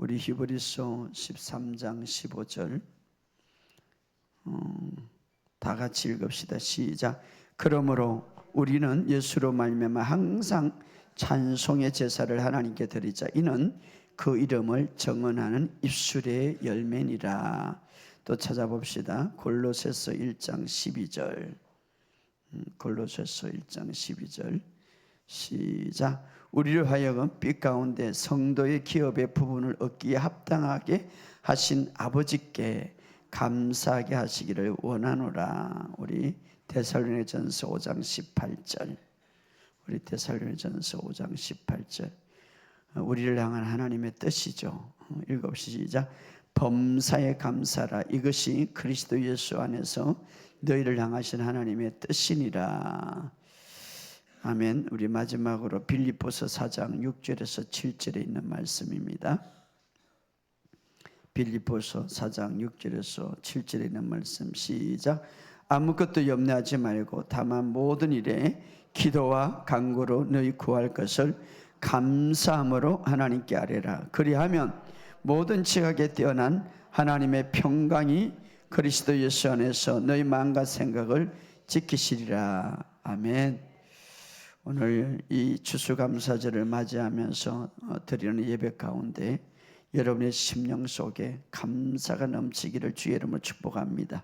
우리 히브리서 13장 15절 다 같이 읽읍시다. 시작. 그러므로 우리는 예수로 말미암아 항상 찬송의 제사를 하나님께 드리자. 이는 그 이름을 정언하는 입술의 열매니라. 또 찾아봅시다. 골로새서 1장 12절. 골로새서 1장 12절. 시작. 우리를 하여금 빛 가운데 성도의 기업의 부분을 얻기에 합당하게 하신 아버지께 감사하게 하시기를 원하노라. 우리 데살로니가전서 5장 18절. 우리 데살로니가전서 5장 18절. 우리를 향한 하나님의 뜻이죠. 읽읍시다. 시작. 범사에 감사라. 이것이 그리스도 예수 안에서 너희를 향하신 하나님의 뜻이니라. 아멘. 우리 마지막으로 빌립보서 4장 6절에서 7절에 있는 말씀입니다. 빌립보서 4장 6절에서 7절에 있는 말씀. 시작. 아무것도 염려하지 말고 다만 모든 일에 기도와 간구로 너희 구할 것을 감사함으로 하나님께 아뢰라. 그리하면 모든 지각에 뛰어난 하나님의 평강이 그리스도 예수 안에서 너희 마음과 생각을 지키시리라. 아멘. 오늘 이 추수감사절을 맞이하면서 드리는 예배 가운데 여러분의 심령 속에 감사가 넘치기를 주의 이름으로 축복합니다.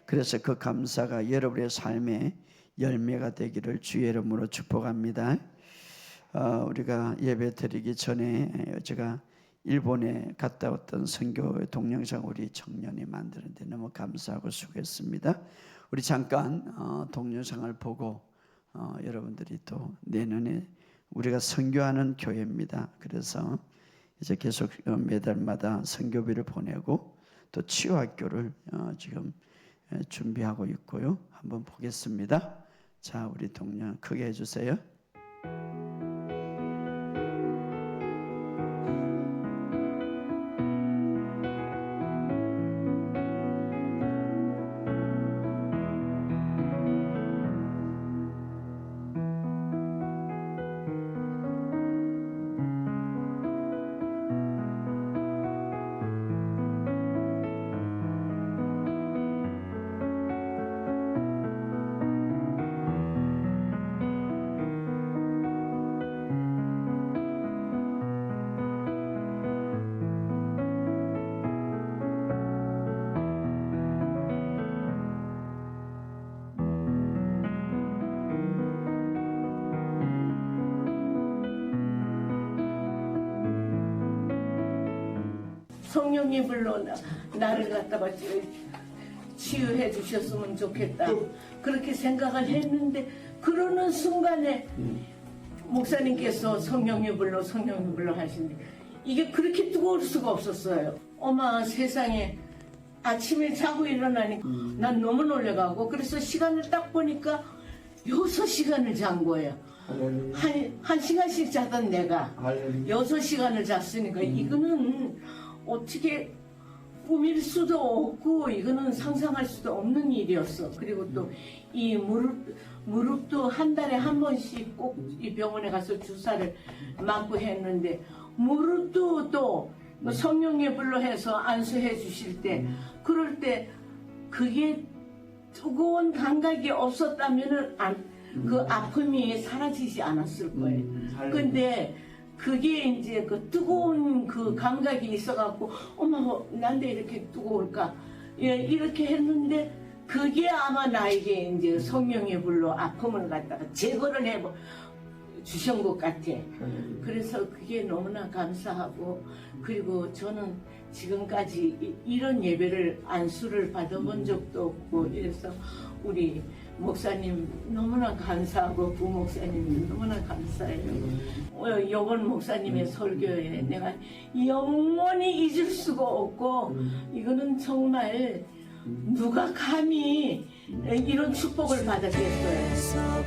그래서 그 감사가 여러분의 삶의 열매가 되기를 주의 이름으로 축복합니다. 우리가 예배 드리기 전에 제가 일본에 갔다 왔던 선교 동영상 우리 청년이 만드는데 너무 감사하고 수고했습니다. 우리 잠깐 동영상을 보고 여러분들이 또 내년에 우리가 선교하는 교회입니다. 그래서 이제 계속 매달마다 선교비를 보내고 또 치유학교를 지금 준비하고 있고요. 한번 보겠습니다. 자, 우리 동영 크게 해주세요. 성령이 불러 나를 갖다가 치유해 주셨으면 좋겠다. 그렇게 생각을 했는데 그러는 순간에 목사님께서 성령이 불러 하시는데 이게 그렇게 뜨거울 수가 없었어요. 어마 세상에 아침에 자고 일어나니까 난 너무 놀래가고 그래서 시간을 딱 보니까 6시간을 잔 거예요. 한 시간씩 자던 내가 6시간을 잤으니까 이거는 어떻게 꾸밀 수도 없고 이거는 상상할 수도 없는 일이었어. 그리고 또 이 무릎도 한 달에 한 번씩 꼭 이 병원에 가서 주사를 맞고 했는데 무릎도 또 성령에 불러 해서 안수해 주실 때 그럴 때 그게 뜨거운 감각이 없었다면은 그 아픔이 사라지지 않았을 거예요. 근데 그게 이제 그 뜨거운 그 감각이 있어갖고 어머 난데 이렇게 뜨거울까 이렇게 했는데 그게 아마 나에게 이제 성령의 불로 아픔을 갖다가 제거를 해 주신 것 같아. 그래서 그게 너무나 감사하고 그리고 저는 지금까지 이런 예배를 안수를 받아본 적도 없고 이래서 우리 목사님 너무나 감사하고 부목사님 너무나 감사해요. 요번 목사님의 설교에 내가 영원히 잊을 수가 없고 이거는 정말 누가 감히 이런 축복을 받았겠어요.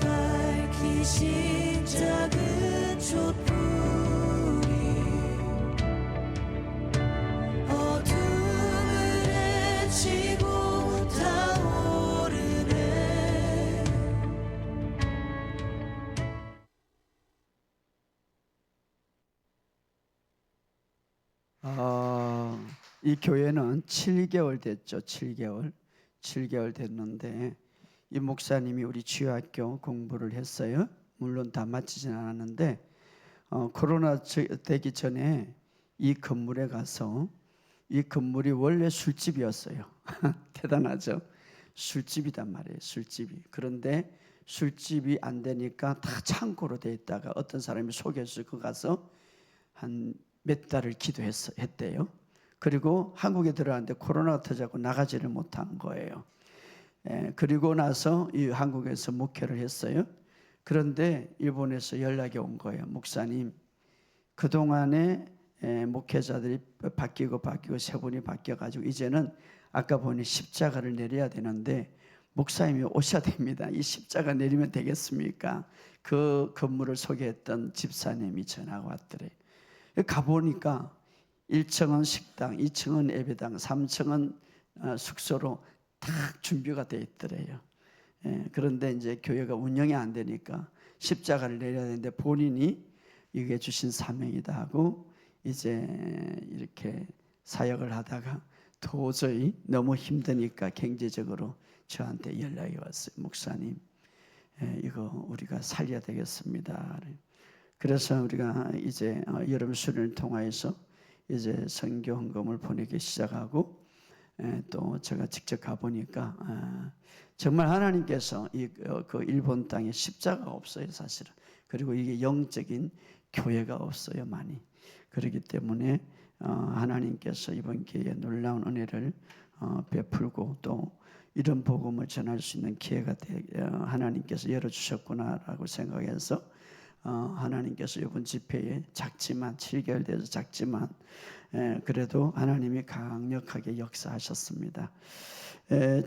밝히신 작은 촛불이 어둠을 헤치고 타오르네. 이 교회는 7개월 됐죠. 7개월 됐는데 이 목사님이 우리 주일학교 공부를 했어요. 물론 다 마치진 않았는데 코로나 되기 전에 이 건물에 가서, 이 건물이 원래 술집이었어요. 대단하죠. 술집이단 말이에요. 술집이. 그런데 술집이 안 되니까 다 창고로 돼 있다가 어떤 사람이 소개해서 그 가서 한 몇 달을 기도했대요. 그리고 한국에 들어왔는데 코로나가 터져서 나가지를 못한 거예요. 그리고 나서 이 한국에서 목회를 했어요. 그런데 일본에서 연락이 온 거예요. 목사님, 그동안에 목회자들이 바뀌고 세 분이 바뀌어가지고 이제는 아까 보니 십자가를 내려야 되는데 목사님이 오셔야 됩니다. 이 십자가 내리면 되겠습니까? 그 건물을 소개했던 집사님이 전화가 왔더래요. 가보니까 1층은 식당, 2층은 예배당, 3층은 숙소로 다 준비가 돼 있더래요. 그런데 이제 교회가 운영이 안 되니까 십자가를 내려야 되는데 본인이 이게 주신 사명이다 하고 이제 이렇게 사역을 하다가 도저히 너무 힘드니까 경제적으로 저한테 연락이 왔어요. 목사님, 이거 우리가 살려야 되겠습니다. 그래서 우리가 이제 여름 수련을 통하여서 이제 선교 헌금을 보내기 시작하고 또 제가 직접 가보니까 정말 하나님께서 그 일본 땅에 십자가가 없어요, 사실은. 그리고 이게 영적인 교회가 없어요, 많이. 그렇기 때문에 하나님께서 이번 기회에 놀라운 은혜를 베풀고 또 이런 복음을 전할 수 있는 기회가 하나님께서 열어주셨구나라고 생각해서 하나님께서 이번 집회에 작지만 7개월 돼서 작지만 그래도 하나님이 강력하게 역사하셨습니다.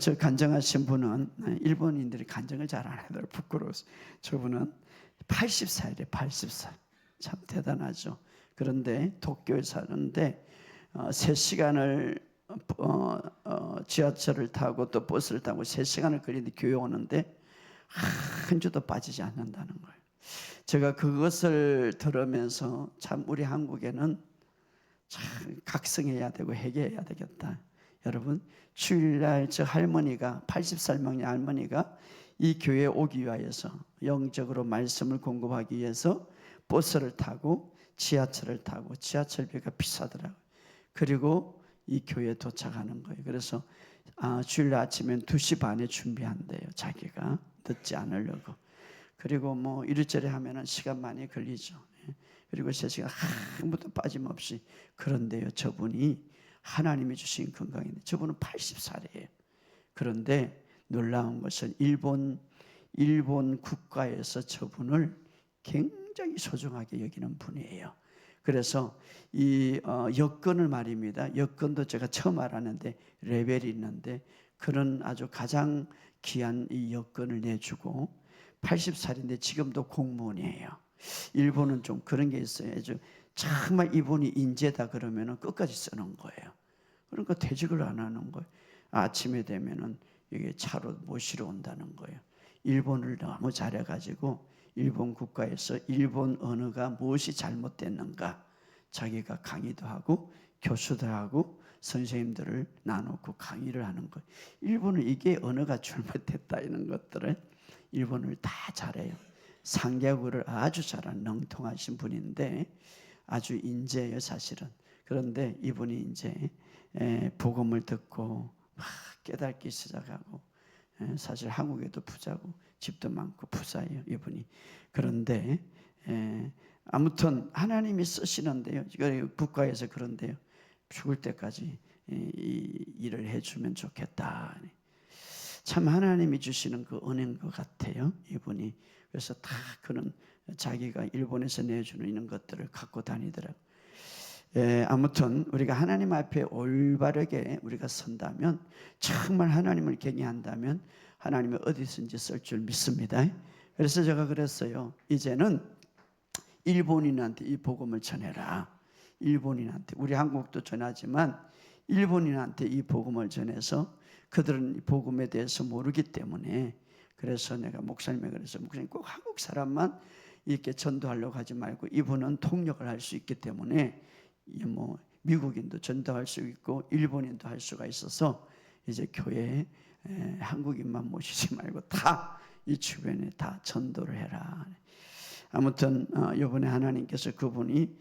저 간증하신 분은 일본인들이 간증을 잘 안 하더라고요. 부끄러워서. 저분은 80살이래요. 80살. 참 대단하죠. 그런데 도쿄에 사는데 3시간을 지하철을 타고 또 버스를 타고 3시간을 걸리는데 교회 오는데 한 주도 빠지지 않는다는 거예요. 제가 그것을 들으면서 참 우리 한국에는 참 각성해야 되고 회개해야 되겠다. 여러분, 주일날 저 할머니가 80살 먹는 할머니가 이 교회에 오기 위하여서 영적으로 말씀을 공급하기 위해서 버스를 타고 지하철을 타고 지하철비가 비싸더라고요. 그리고 이 교회에 도착하는 거예요. 그래서 주일날 아침엔 2시 반에 준비한대요. 자기가 늦지 않으려고. 그리고 뭐 이리저리 하면은 시간 많이 걸리죠. 그리고 3시간 아무것도 빠짐없이. 그런데요, 저분이 하나님이 주신 건강인데 저분은 80살이에요. 그런데 놀라운 것은 일본 국가에서 저분을 굉장히 소중하게 여기는 분이에요. 그래서 이 여권을 말입니다. 여권도 제가 처음 알았는데 레벨이 있는데 그런 아주 가장 귀한 이 여권을 내주고 80살인데 지금도 공무원이에요. 일본은 좀 그런 게 있어요. 정말 이분이 인재다 그러면은 끝까지 쓰는 거예요. 그러니까 퇴직을 안 하는 거예요. 아침에 되면은 이게 차로 모시러 온다는 거예요. 일본을 너무 잘해가지고 일본 국가에서 일본 언어가 무엇이 잘못됐는가 자기가 강의도 하고 교수도 하고 선생님들을 나누고 강의를 하는 거예요. 일본은 이게 언어가 잘못됐다 이런 것들을 일본을 다 잘해요. 상계국어를 아주 잘하는 능통하신 분인데 아주 인재예요, 사실은. 그런데 이분이 이제 복음을 듣고 막 깨닫기 시작하고 사실 한국에도 부자고 집도 많고 부자예요, 이분이. 그런데 아무튼 하나님이 쓰시는데요. 국가에서 그런데요. 죽을 때까지 이 일을 해주면 좋겠다. 참 하나님이 주시는 그 은혜인 것 같아요, 이분이. 그래서 다 그런 자기가 일본에서 내주는 이런 것들을 갖고 다니더라고요. 아무튼 우리가 하나님 앞에 올바르게 우리가 선다면, 정말 하나님을 경외한다면 하나님이 어디든지 쓸 줄 믿습니다. 그래서 제가 그랬어요. 이제는 일본인한테 이 복음을 전해라. 일본인한테. 우리 한국도 전하지만 일본인한테 이 복음을 전해서 그들은 이 복음에 대해서 모르기 때문에, 그래서 내가 목사님에게 그래서 목사님 꼭 한국 사람만 이렇게 전도하려고 하지 말고 이분은 통역을 할 수 있기 때문에 뭐 미국인도 전도할 수 있고 일본인도 할 수가 있어서 이제 교회에 한국인만 모시지 말고 다 이 주변에 다 전도를 해라. 아무튼 이번에 하나님께서 그분이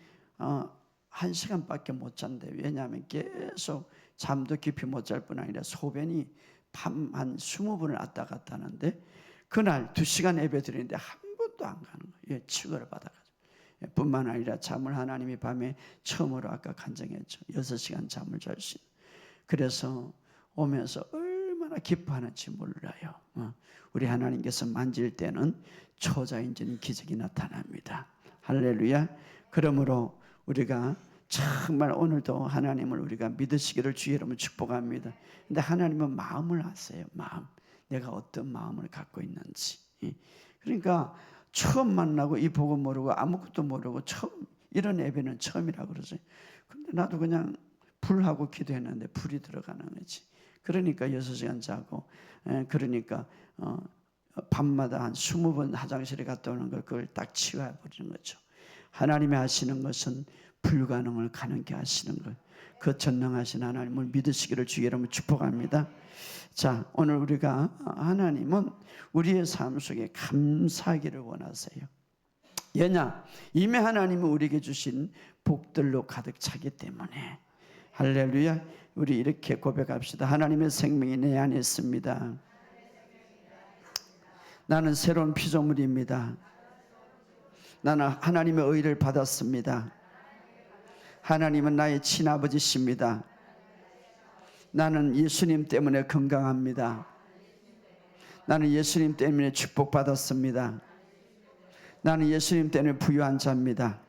1시간밖에 못 잔대. 왜냐하면 계속 잠도 깊이 못 잘 뿐 아니라 소변이 밤 한 20번을 왔다 갔다 하는데 그날 2시간 예배 드리는데 한 번도 안 가는 거예요. 치료를 받아가지고. 뿐만 아니라 잠을 하나님이 밤에 처음으로 아까 간증했죠. 6시간 잠을 잘 수 있는. 그래서 오면서 얼마나 기뻐하는지 몰라요. 우리 하나님께서 만질 때는 초자연적인 기적이 나타납니다. 할렐루야. 그러므로 우리가 정말 오늘도 하나님을 우리가 믿으시기를 주의 이름으로 축복합니다. 근데 하나님은 마음을 아세요. 마음. 내가 어떤 마음을 갖고 있는지. 그러니까 처음 만나고 이 복음 모르고 아무것도 모르고 처음 이런 예배는 처음이라고 그러죠. 근데 나도 그냥 불하고 기도했는데 불이 들어가는 거지. 그러니까 6시간 자고 그러니까 밤마다 한 20번 화장실에 갔다 오는 걸 그걸 딱 치워버리는 거죠. 하나님이 하시는 것은 불가능을 가능케 하시는 것. 그 전능하신 하나님을 믿으시기를 주의 이름으로 축복합니다. 자, 오늘 우리가 하나님은 우리의 삶 속에 감사하기를 원하세요. 왜냐? 이미 하나님은 우리에게 주신 복들로 가득 차기 때문에. 할렐루야. 우리 이렇게 고백합시다. 하나님의 생명이 내 안에 있습니다. 나는 새로운 피조물입니다. 나는 하나님의 의를 받았습니다. 하나님은 나의 친아버지십니다. 나는 예수님 때문에 건강합니다. 나는 예수님 때문에 축복받았습니다. 나는 예수님 때문에 부유한 자입니다.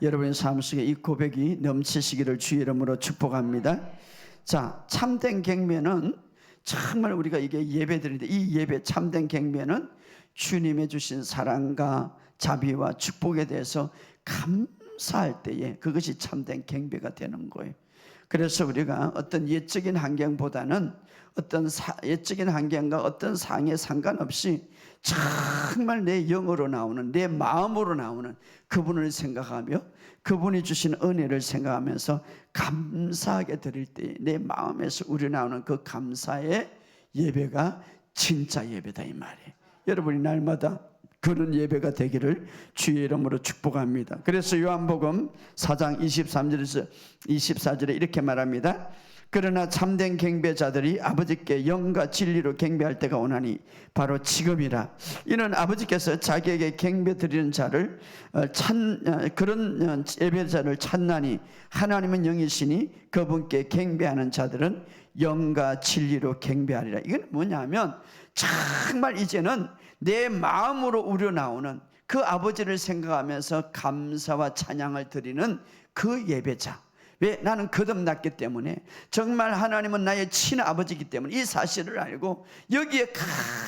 여러분의 삶 속에 이 고백이 넘치시기를 주의 이름으로 축복합니다. 자, 참된 경배는 정말 우리가 이게 예배드리는데 이 예배 참된 경배는 주님의 주신 사랑과 자비와 축복에 대해서 감사할 때에 그것이 참된 경배가 되는 거예요. 그래서 우리가 어떤 예적인 환경보다는 어떤 예적인 환경과 어떤 상에 상관없이 정말 내 영으로 나오는 내 마음으로 나오는 그분을 생각하며 그분이 주신 은혜를 생각하면서 감사하게 드릴 때 내 마음에서 우러나오는 그 감사의 예배가 진짜 예배다 이 말이에요. 여러분이 날마다 그런 예배가 되기를 주의 이름으로 축복합니다. 그래서 요한복음 4장 23절에서 24절에 이렇게 말합니다. 그러나 참된 경배자들이 아버지께 영과 진리로 경배할 때가 오나니 바로 지금이라. 이는 아버지께서 자기에게 경배 드리는 자를 그런 예배자를 찾나니 하나님은 영이시니 그분께 경배하는 자들은 영과 진리로 경배하리라. 이건 뭐냐면 정말 이제는 내 마음으로 우러나오는 그 아버지를 생각하면서 감사와 찬양을 드리는 그 예배자. 왜? 나는 거듭났기 때문에 정말 하나님은 나의 친아버지이기 때문에 이 사실을 알고 여기에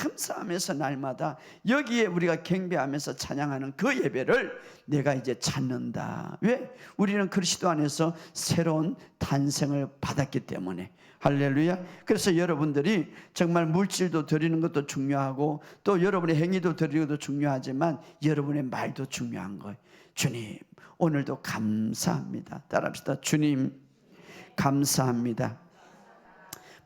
감사하면서 날마다 여기에 우리가 경배하면서 찬양하는 그 예배를 내가 이제 찾는다. 왜? 우리는 그리스도 안에서 새로운 탄생을 받았기 때문에. 할렐루야. 그래서 여러분들이 정말 물질도 드리는 것도 중요하고 또 여러분의 행위도 드리는 것도 중요하지만 여러분의 말도 중요한 거예요. 주님 오늘도 감사합니다. 따라합시다. 주님 감사합니다.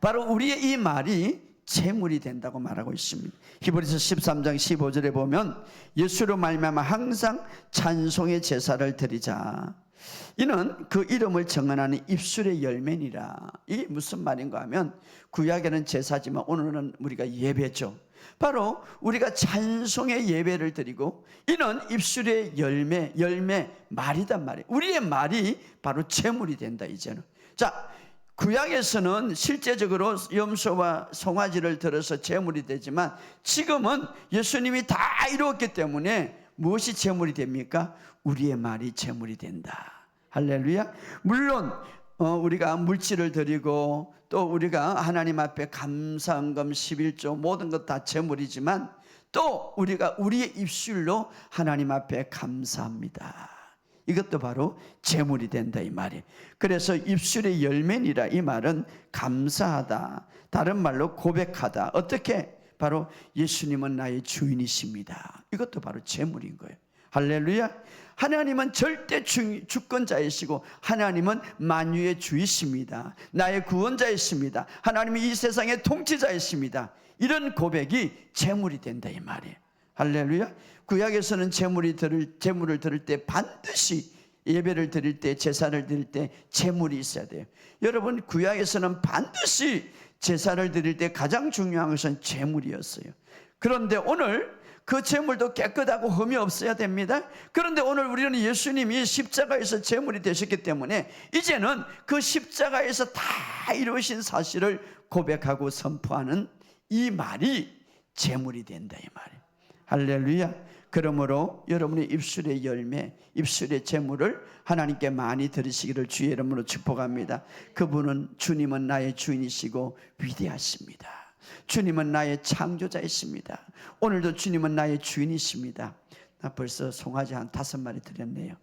바로 우리의 이 말이 재물이 된다고 말하고 있습니다. 히브리서 13장 15절에 보면 예수로 말미암아 항상 찬송의 제사를 드리자. 이는 그 이름을 정언하는 입술의 열매니라. 이게 무슨 말인가 하면 구약에는 제사지만 오늘은 우리가 예배죠. 바로 우리가 찬송의 예배를 드리고 이는 입술의 열매 말이단 말이에요. 우리의 말이 바로 제물이 된다 이제는. 자, 구약에서는 실제적으로 염소와 송아지를 들어서 제물이 되지만 지금은 예수님이 다 이루었기 때문에 무엇이 제물이 됩니까? 우리의 말이 제물이 된다. 할렐루야. 물론 우리가 물질을 드리고 또 우리가 하나님 앞에 감사헌금 11조 모든 것 다 제물이지만 또 우리가 우리의 입술로 하나님 앞에 감사합니다. 이것도 바로 제물이 된다 이 말이에요. 그래서 입술의 열매니라 이 말은 감사하다. 다른 말로 고백하다. 어떻게? 바로 예수님은 나의 주인이십니다. 이것도 바로 제물인 거예요. 할렐루야. 하나님은 절대 주권자이시고 하나님은 만유의 주이십니다. 나의 구원자이십니다. 하나님은 이 세상의 통치자이십니다. 이런 고백이 제물이 된다 이 말이에요. 할렐루야. 구약에서는 제물을 드릴 때 반드시 예배를 드릴 때, 제사를 드릴 때 제물이 있어야 돼요. 여러분, 구약에서는 반드시 제사를 드릴 때 가장 중요한 것은 제물이었어요. 그런데 오늘 그 제물도 깨끗하고 흠이 없어야 됩니다. 그런데 오늘 우리는 예수님이 십자가에서 제물이 되셨기 때문에 이제는 그 십자가에서 다 이루신 사실을 고백하고 선포하는 이 말이 제물이 된다 이 말이에요. 할렐루야. 그러므로 여러분의 입술의 열매, 입술의 제물을 하나님께 많이 드리시기를 주의 이름으로 축복합니다. 그분은 주님은 나의 주인이시고 위대하십니다. 주님은 나의 창조자이십니다. 오늘도 주님은 나의 주인이십니다. 나 벌써 송아지 한 5마리 드렸네요.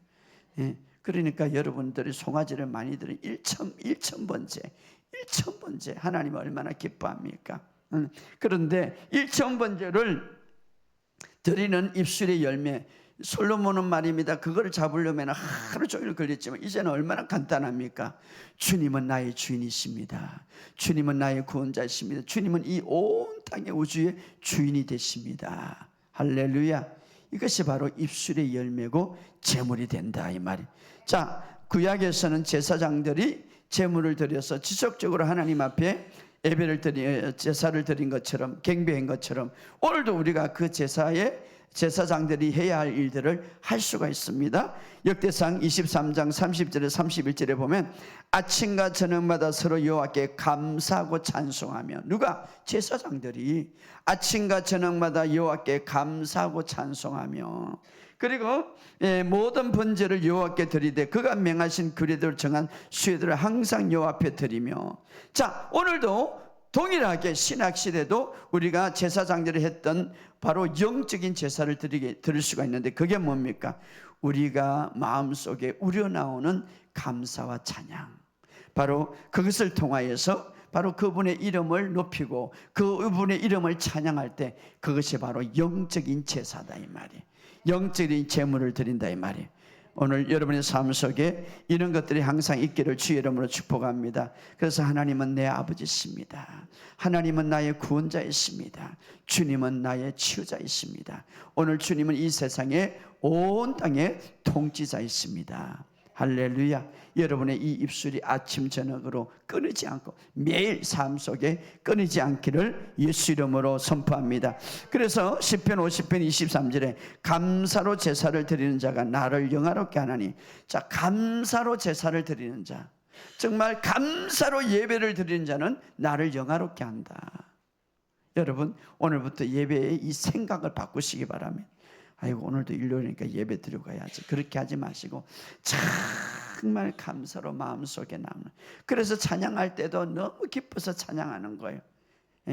예, 그러니까 여러분들이 송아지를 많이 드린 1,000번째 하나님은 얼마나 기뻐합니까? 그런데 1,000번째를 드리는 입술의 열매, 솔로몬은 말입니다. 그걸 잡으려면 하루 종일 걸렸지만 이제는 얼마나 간단합니까? 주님은 나의 주인이십니다. 주님은 나의 구원자이십니다. 주님은 이 온 땅의 우주의 주인이 되십니다. 할렐루야. 이것이 바로 입술의 열매고 제물이 된다 이 말이. 자, 구약에서는 제사장들이 제물을 드려서 지속적으로 하나님 앞에 제사를 드린 것처럼, 경배한 것처럼 오늘도 우리가 그 제사장들이 해야 할 일들을 할 수가 있습니다. 역대상 23장 30절에 31절에 보면 아침과 저녁마다 서로 여호와께 감사하고 찬송하며, 누가? 제사장들이 아침과 저녁마다 여호와께 감사하고 찬송하며, 그리고 모든 번제를 여호와께 드리되 그가 명하신 규례대로 정한 수요들을 항상 여호와 앞에 드리며. 자, 오늘도 동일하게 신학시대도 우리가 제사장들이 했던 바로 영적인 제사를 드릴 수가 있는데 그게 뭡니까? 우리가 마음속에 우러나오는 감사와 찬양, 바로 그것을 통하여서 바로 그분의 이름을 높이고 그분의 이름을 찬양할 때 그것이 바로 영적인 제사다 이 말이에요. 영적인 제물을 드린다 이 말이에요. 오늘 여러분의 삶 속에 이런 것들이 항상 있기를 주의 이름으로 축복합니다. 그래서 하나님은 내 아버지십니다. 하나님은 나의 구원자이십니다. 주님은 나의 치유자이십니다. 오늘 주님은 이 세상의 온 땅의 통치자이십니다. 할렐루야. 여러분의 이 입술이 아침 저녁으로 끊이지 않고 매일 삶 속에 끊이지 않기를 예수 이름으로 선포합니다. 그래서 시편 50편 23절에 감사로 제사를 드리는 자가 나를 영화롭게 하나니. 자, 감사로 제사를 드리는 자, 정말 감사로 예배를 드리는 자는 나를 영화롭게 한다. 여러분, 오늘부터 예배의 이 생각을 바꾸시기 바랍니다. 아이고, 오늘도 일요일이니까 예배 드리고 가야지, 그렇게 하지 마시고 정말 감사로 마음속에 남는, 그래서 찬양할 때도 너무 기뻐서 찬양하는 거예요.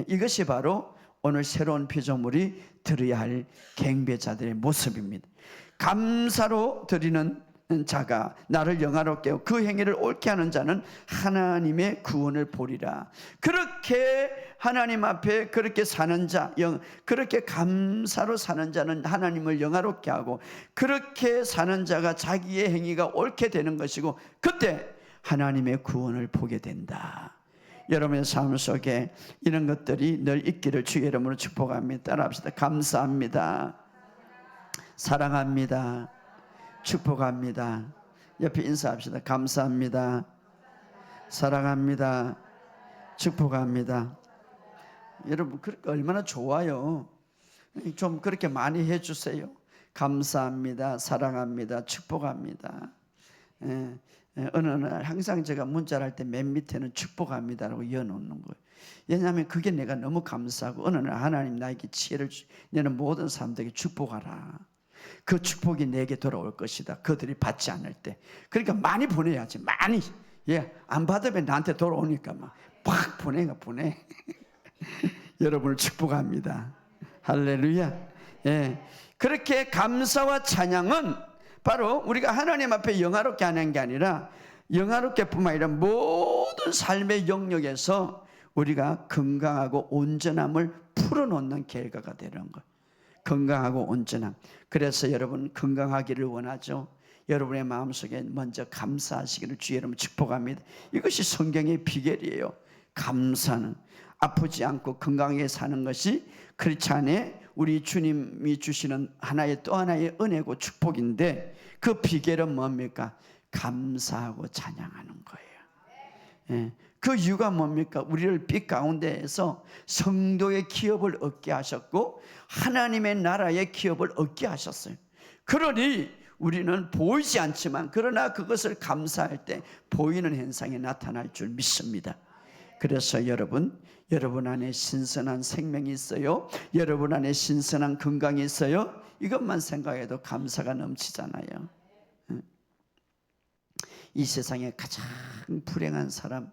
이것이 바로 오늘 새로운 피조물이 드려야 할 경배자들의 모습입니다. 감사로 드리는 자가 나를 영화롭게 하고 그 행위를 옳게 하는 자는 하나님의 구원을 보리라. 그렇게 하나님 앞에 그렇게 사는 자, 그렇게 감사로 사는 자는 하나님을 영화롭게 하고, 그렇게 사는 자가 자기의 행위가 옳게 되는 것이고, 그때 하나님의 구원을 보게 된다. 여러분의 삶 속에 이런 것들이 늘 있기를 주의 이름으로 축복합니다. 따라합시다. 감사합니다. 사랑합니다. 축복합니다. 옆에 인사합시다. 감사합니다. 사랑합니다. 축복합니다. 여러분, 그렇게 얼마나 좋아요. 좀 그렇게 많이 해주세요. 감사합니다. 사랑합니다. 축복합니다. 어느 날 항상 제가 문자를 할 때 맨 밑에는 축복합니다라고 이어놓는 거예요. 왜냐하면 그게 내가 너무 감사하고, 어느 날 하나님 나에게 지혜를 너는 모든 사람들에게 축복하라. 그 축복이 내게 돌아올 것이다. 그들이 받지 않을 때. 그러니까 많이 보내야지. 많이. 안 받으면 나한테 돌아오니까 막 팍 보내. 여러분을 축복합니다. 할렐루야. 그렇게 감사와 찬양은 바로 우리가 하나님 앞에 영화롭게 하는 게 아니라, 영화롭게 뿐만 아니라 모든 삶의 영역에서 우리가 건강하고 온전함을 풀어놓는 결과가 되는 것. 건강하고 온전함. 그래서 여러분 건강하기를 원하죠. 여러분의 마음속에 먼저 감사하시기를 주의 이름으로 축복합니다. 이것이 성경의 비결이에요. 감사는 아프지 않고 건강하게 사는 것이 그렇지 않아 우리 주님이 주시는 하나의 또 하나의 은혜고 축복인데 그 비결은 뭡니까? 감사하고 찬양하는 거예요. 예. 그 이유가 뭡니까? 우리를 빛 가운데에서 성도의 기업을 얻게 하셨고 하나님의 나라의 기업을 얻게 하셨어요. 그러니 우리는 보이지 않지만 그러나 그것을 감사할 때 보이는 현상이 나타날 줄 믿습니다. 그래서 여러분 안에 신선한 생명이 있어요. 여러분 안에 신선한 건강이 있어요. 이것만 생각해도 감사가 넘치잖아요. 이 세상에 가장 불행한 사람,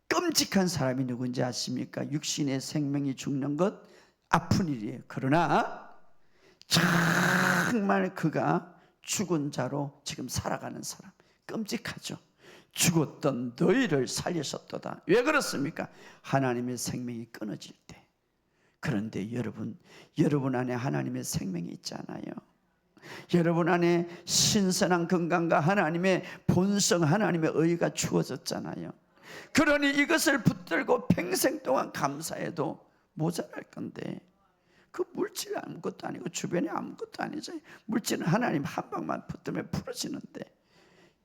끔찍한 사람이 누군지 아십니까? 육신의 생명이 죽는 것 아픈 일이에요. 그러나 정말 그가 죽은 자로 지금 살아가는 사람, 끔찍하죠. 죽었던 너희를 살리셨도다. 왜 그렇습니까? 하나님의 생명이 끊어질 때. 그런데 여러분 안에 하나님의 생명이 있잖아요. 여러분 안에 신선한 건강과 하나님의 본성, 하나님의 의가 주어졌잖아요. 그러니 이것을 붙들고 평생 동안 감사해도 모자랄 건데 그 물질 아무것도 아니고 주변에 아무것도 아니죠. 물질은 하나님 한 방만 붙들면 풀어지는데,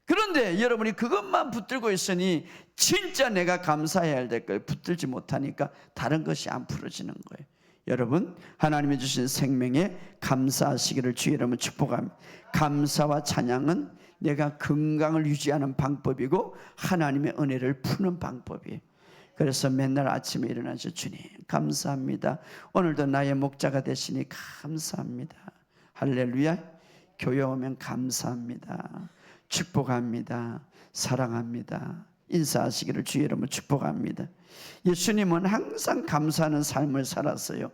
그런데 여러분이 그것만 붙들고 있으니 진짜 내가 감사해야 할 걸 붙들지 못하니까 다른 것이 안 풀어지는 거예요. 여러분 하나님이 주신 생명에 감사하시기를 주의 이름으로 축복합니다. 감사와 찬양은 내가 건강을 유지하는 방법이고 하나님의 은혜를 푸는 방법이에요. 그래서 맨날 아침에 일어나서 주님 감사합니다. 오늘도 나의 목자가 되시니 감사합니다. 할렐루야. 교회 오면 감사합니다. 축복합니다. 사랑합니다. 인사하시기를 주의 이름으로 축복합니다. 예수님은 항상 감사하는 삶을 살았어요.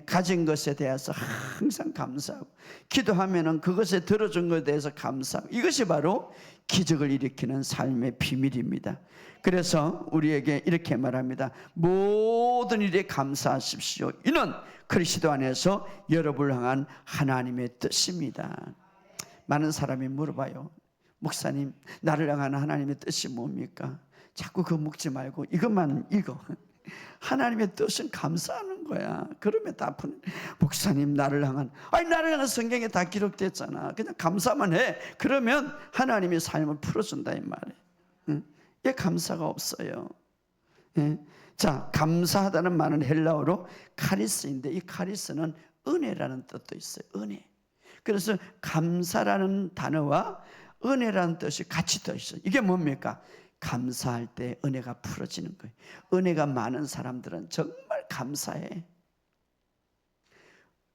가진 것에 대해서 항상 감사하고, 기도하면은 그것에 들어준 것에 대해서 감사하고, 이것이 바로 기적을 일으키는 삶의 비밀입니다. 그래서 우리에게 이렇게 말합니다. 모든 일에 감사하십시오. 이는 그리스도 안에서 여러분을 향한 하나님의 뜻입니다. 많은 사람이 물어봐요. 목사님, 나를 향한 하나님의 뜻이 뭡니까? 자꾸 그거 묻지 말고 이것만 읽어. 하나님의 뜻은 감사하는 거야. 그러면 다 푸는. 목사님, 나를 향한 성경에 다 기록됐잖아. 그냥 감사만 해. 그러면 하나님의 삶을 풀어준다 이 말이에요. 왜 감사가 없어요? 자, 감사하다는 말은 헬라어로 카리스인데 이 카리스는 은혜라는 뜻도 있어요. 은혜. 그래서 감사라는 단어와 은혜라는 뜻이 같이 더 있어요. 이게 뭡니까? 감사할 때 은혜가 풀어지는 거예요. 은혜가 많은 사람들은 정말 감사해.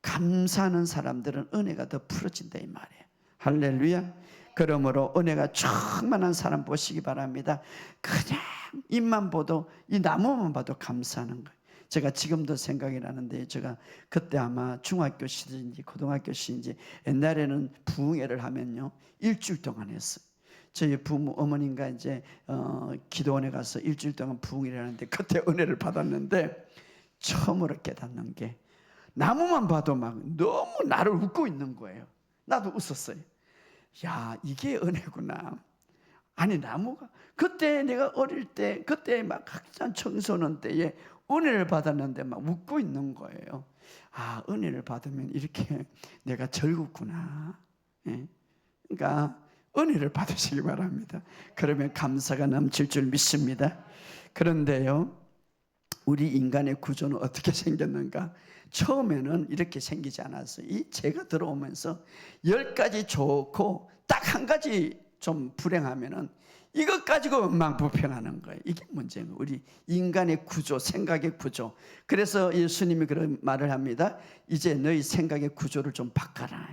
감사하는 사람들은 은혜가 더 풀어진다 이 말이에요. 할렐루야. 그러므로 은혜가 충만한 사람 보시기 바랍니다. 그냥 잎만 보도, 이 나무만 봐도 감사하는 거예요. 제가 지금도 생각이 나는데, 제가 그때 아마 중학교 시절인지 고등학교 시절인지, 옛날에는 부흥회를 하면요 일주일 동안 했어요. 저희 부모 어머님과 이제 기도원에 가서 일주일 동안 부흥회를 하는데, 그때 은혜를 받았는데 처음으로 깨닫는 게, 나무만 봐도 막 너무 나를 웃고 있는 거예요. 나도 웃었어요. 야, 이게 은혜구나. 아니, 나무가 그때 내가 어릴 때, 그때 막 학창 청소년 때에 은혜를 받았는데 막 웃고 있는 거예요. 아, 은혜를 받으면 이렇게 내가 즐겁구나. 그러니까 은혜를 받으시기 바랍니다. 그러면 감사가 넘칠 줄 믿습니다. 그런데요, 우리 인간의 구조는 어떻게 생겼는가? 처음에는 이렇게 생기지 않았어요. 이 죄가 들어오면서 10가지 좋고 딱 한 가지 좀 불행하면은 이것 가지고 엉망불평하는 거예요. 이게 문제예요. 우리 인간의 구조, 생각의 구조. 그래서 예수님이 그런 말을 합니다. 이제 너희 생각의 구조를 좀 바꿔라.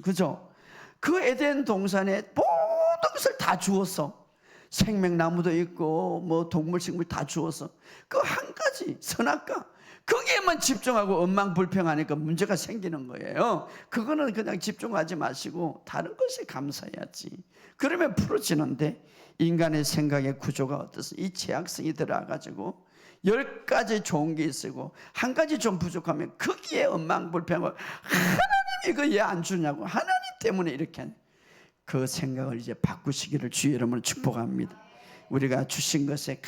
그죠? 그 에덴 동산에 모든 것을 다 주었어. 생명나무도 있고 뭐 동물 식물 다 주어서 그 한 가지 선악과 거기에만 집중하고 엉망불평하니까 문제가 생기는 거예요. 그거는 그냥 집중하지 마시고 다른 것에 감사해야지. 그러면 풀어지는데, 인간의 생각의 구조가 어떠세요? 이 제약성이 들어와가지고 10가지 좋은 게 있고 한 가지 좀 부족하면 거기에 엉망불평을 하나님이 그 왜 안 주냐고, 하나님 때문에 이렇게 하냐. 그 생각을 이제 바꾸시기를 주의 이름으로 축복합니다. 우리가 주신 것에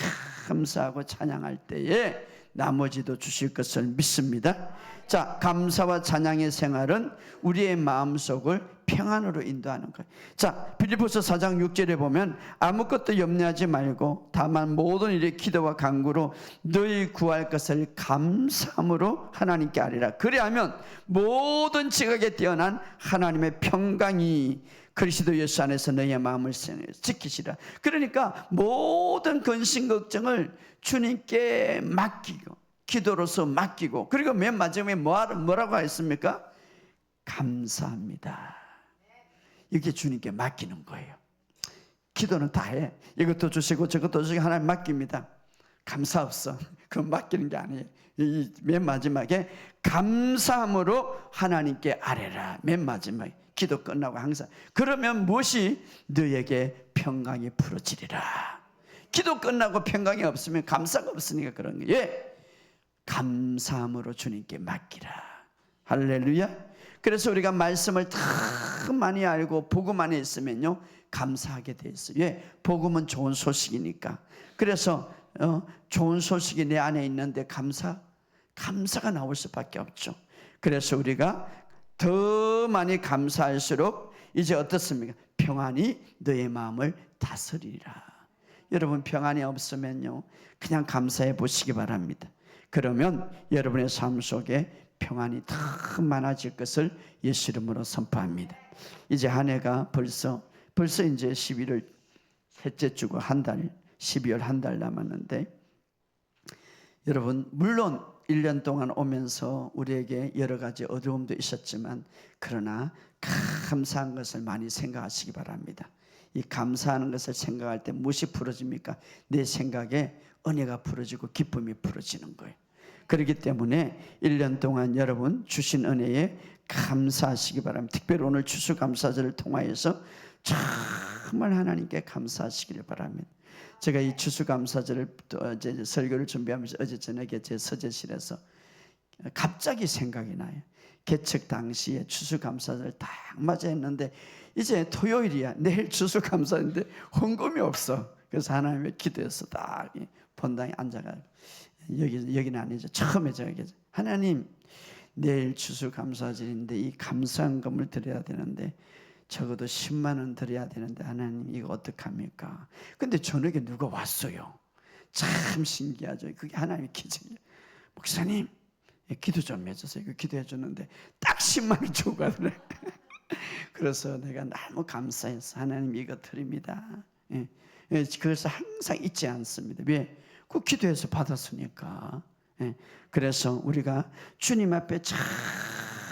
감사하고 찬양할 때에 나머지도 주실 것을 믿습니다. 자, 감사와 찬양의 생활은 우리의 마음속을 평안으로 인도하는 거예요. 자, 빌립보서 4장 6절에 보면 아무것도 염려하지 말고 다만 모든 일에 기도와 간구로 너희 구할 것을 감사함으로 하나님께 아뢰라. 그리하면 모든 지각에 뛰어난 하나님의 평강이 그리스도 예수 안에서 너희의 마음을 지키시라. 그러니까 모든 근심 걱정을 주님께 맡기고 기도로서 맡기고, 그리고 맨 마지막에 뭐라고 했습니까? 감사합니다. 이게 주님께 맡기는 거예요. 기도는 다 해. 이것도 주시고 저것도 주시고 하나님 맡깁니다. 감사 없어. 그건 맡기는 게 아니에요. 맨 마지막에 감사함으로 하나님께 아뢰라. 맨 마지막에 기도 끝나고 항상. 그러면 무엇이? 너에게 평강이 풀어지리라. 기도 끝나고 평강이 없으면 감사가 없으니까 그런 거예요. 예. 감사함으로 주님께 맡기라. 할렐루야. 그래서 우리가 말씀을 다 많이 알고 복음만 있으면요 감사하게 돼 있어요. 예, 복음은 좋은 소식이니까. 그래서 좋은 소식이 내 안에 있는데 감사가 나올 수밖에 없죠. 그래서 우리가 더 많이 감사할수록 이제 어떻습니까? 평안이 너의 마음을 다스리라. 여러분, 평안이 없으면요 그냥 감사해 보시기 바랍니다. 그러면 여러분의 삶 속에 평안이 더 많아질 것을 예수 이름으로 선포합니다. 이제 한 해가 벌써 이제 11월 셋째 주고 한 달, 12월 한 달 남았는데, 여러분 물론 1년 동안 오면서 우리에게 여러 가지 어려움도 있었지만 그러나 감사한 것을 많이 생각하시기 바랍니다. 이 감사하는 것을 생각할 때 무엇이 풀어집니까? 내 생각에 은혜가 풀어지고 기쁨이 풀어지는 거예요. 그렇기 때문에 1년 동안 여러분 주신 은혜에 감사하시기 바랍니다. 특별히 오늘 추수감사절을 통하여서 정말 하나님께 감사하시기를 바랍니다. 제가 이 추수감사절을 이제 설교를 준비하면서 어제 저녁에 제 서재실에서 갑자기 생각이 나요. 개척 당시에 추수감사절 딱 맞아 했는데 이제 토요일이야. 내일 추수감사인데 헌금이 없어. 그래서 하나님의 기도해서 딱 본당에 앉아가지고 여기는 아니죠. 처음에 제가 하나님 내일 추수감사절인데 이 감사한금을 드려야 되는데 적어도 10만 원 드려야 되는데 하나님 이거 어떡합니까? 근데 저녁에 누가 왔어요. 참 신기하죠. 그게 하나님의 기적이에요. 목사님 기도 좀 해주세요. 기도해 줬는데 딱 10만 원 주고 가더래. 그래서 내가 너무 감사해서 하나님 이거 드립니다. 그래서 항상 잊지 않습니다. 왜? 그 기도해서 받았으니까. 그래서 우리가 주님 앞에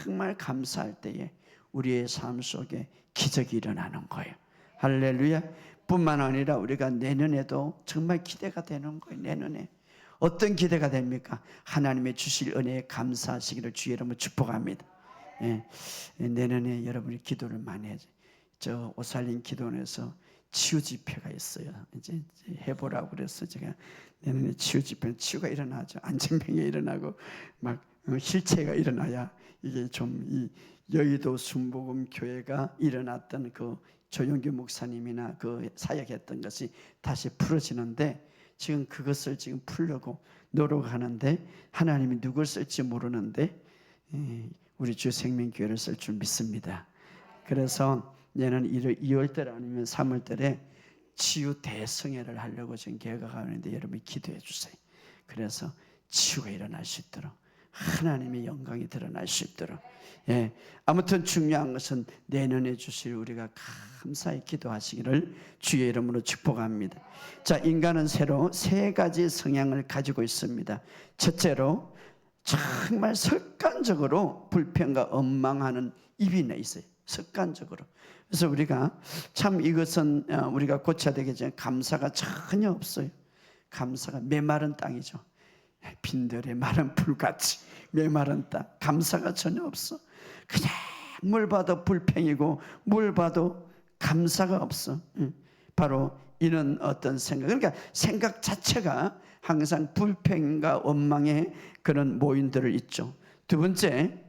정말 감사할 때에 우리의 삶 속에 기적이 일어나는 거예요. 할렐루야. 뿐만 아니라 우리가 내년에도 정말 기대가 되는 거예요. 내년에 어떤 기대가 됩니까? 하나님의 주실 은혜에 감사하시기를 주의 이름으로 축복합니다. 내년에 여러분이 기도를 많이 해야죠. 저 오살림 기도원에서 치유 집회가 있어요. 이제 해보라고 그래서 제가 내년에 치유 집회, 치유가 일어나죠. 안진병이 일어나고 막 실체가 일어나야 이게 좀 이 여의도 순복음 교회가 일어났던 그 조용규 목사님이나 그 사역했던 것이 다시 풀어지는데 지금 그것을 지금 풀려고 노력하는데 하나님이 누굴 쓸지 모르는데 우리 주 생명교회를 쓸 줄 믿습니다. 그래서 내년 2월달 아니면 3월달에 치유 대성회를 하려고 지금 계획하고 있는데 여러분이 기도해 주세요. 그래서 치유가 일어날 수 있도록 하나님의 영광이 드러날 수 있도록. 아무튼 중요한 것은 내년에 주실 우리가 감사히 기도하시기를 주의 이름으로 축복합니다. 자, 인간은 새로 3가지 성향을 가지고 있습니다. 첫째로 정말 습관적으로 불평과 원망하는 입이 내 있어요. 습관적으로. 그래서 우리가 참 이것은 우리가 고쳐야 되겠지만 감사가 전혀 없어요. 감사가 메마른 땅이죠. 빈들에 마른 풀같이 메마른 땅. 감사가 전혀 없어. 그냥 뭘 봐도 불평이고 뭘 봐도 감사가 없어. 바로 이런 어떤 생각. 그러니까 생각 자체가 항상 불평과 원망의 그런 모임들을 있죠. 두 번째,